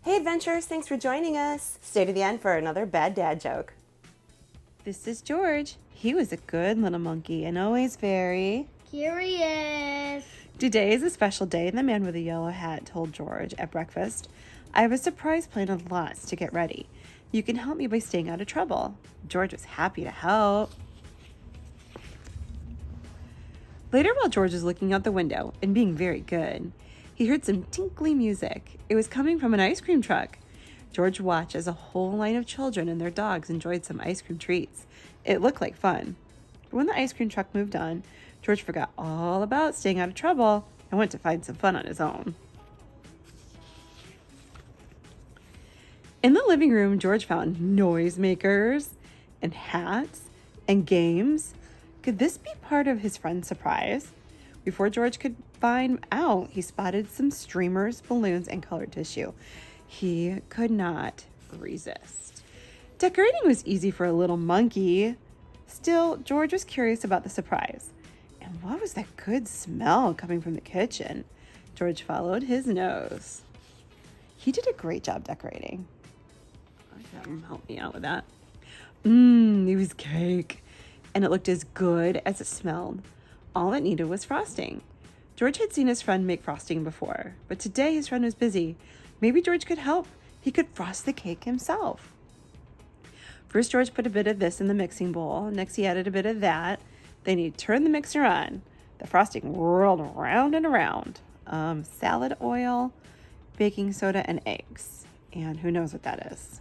Hey adventurers, thanks for joining us. Stay to the end for another bad dad joke. This is George. He was a good little monkey and always very curious. Today is a special day, and the man with the yellow hat told George at breakfast, I have a surprise plan of lots to get ready. You can help me by staying out of trouble. George was happy to help. Later, while George was looking out the window and being very good, he heard some tinkly music. It was coming from an ice cream truck. George watched as a whole line of children and their dogs enjoyed some ice cream treats. It looked like fun. But when the ice cream truck moved on, George forgot all about staying out of trouble and went to find some fun on his own. In the living room, George found noisemakers and hats and games. Could this be part of his friend's surprise? Before George could find out, he spotted some streamers, balloons, and colored tissue. He could not resist. Decorating was easy for a little monkey. Still, George was curious about the surprise. And what was that good smell coming from the kitchen? George followed his nose. He did a great job decorating. I have him help me out with that. It was cake. And it looked as good as it smelled. All it needed was frosting. George had seen his friend make frosting before, but today his friend was busy. Maybe George could help. He could frost the cake himself. First, George put a bit of this in the mixing bowl. Next, he added a bit of that. Then he turned the mixer on. The frosting whirled around and around. Salad oil, baking soda, and eggs. And who knows what that is?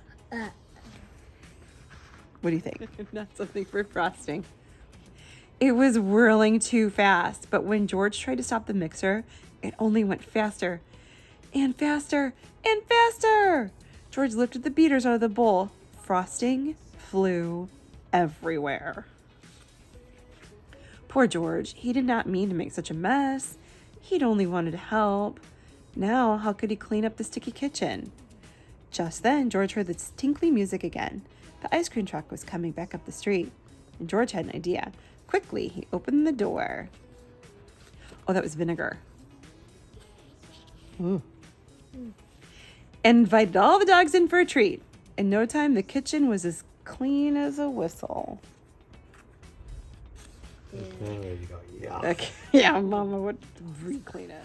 What do you think? Not something for frosting. It was whirling too fast, but when George tried to stop the mixer, it only went faster and faster and faster. George lifted the beaters out of the bowl. Frosting flew everywhere. Poor George. He did not mean to make such a mess. He'd only wanted to help. Now, how could he clean up the sticky kitchen? Just then, George heard the tinkly music again. The ice cream truck was coming back up the street, and George had an idea. Quickly, he opened the door. Oh, that was vinegar. Ooh. And invited all the dogs in for a treat. In no time, the kitchen was as clean as a whistle. There you go. Yeah. Okay. Yeah, Mama would re-clean it.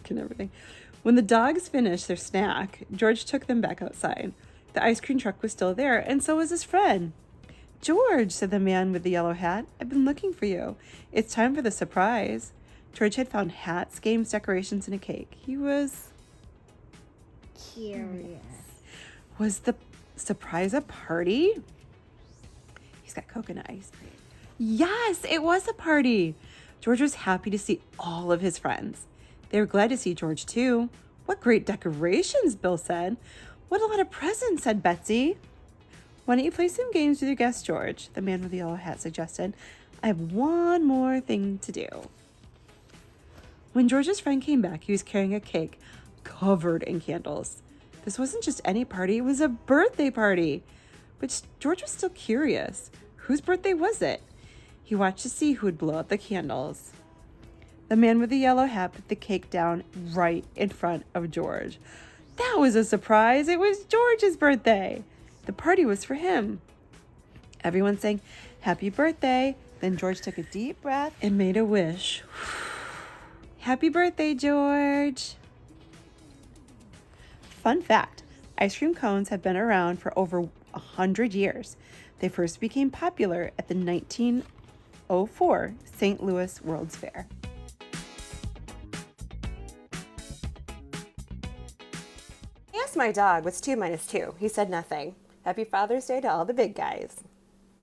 And everything. When the dogs finished their snack, George took them back outside. The ice cream truck was still there, and so was his friend. George, said the man with the yellow hat, I've been looking for you. It's time for the surprise. George had found hats, games, decorations, and a cake. He was curious. Was the surprise a party? He's got coconut ice cream. Yes, it was a party. George was happy to see all of his friends. They were glad to see George, too. What great decorations, Bill said. What a lot of presents, said Betsy. Why don't you play some games with your guest, George? The man with the yellow hat suggested. I have one more thing to do. When George's friend came back, he was carrying a cake covered in candles. This wasn't just any party, it was a birthday party. But George was still curious. Whose birthday was it? He watched to see who would blow out the candles. The man with the yellow hat put the cake down right in front of George. That was a surprise. It was George's birthday. The party was for him. Everyone sang, Happy birthday. Then George took a deep breath and made a wish. Happy birthday, George. Fun fact, ice cream cones have been around for over 100 years. They first became popular at the 1904 St. Louis World's Fair. I asked my dog, what's 2 minus 2? He said nothing. Happy Father's Day to all the big guys.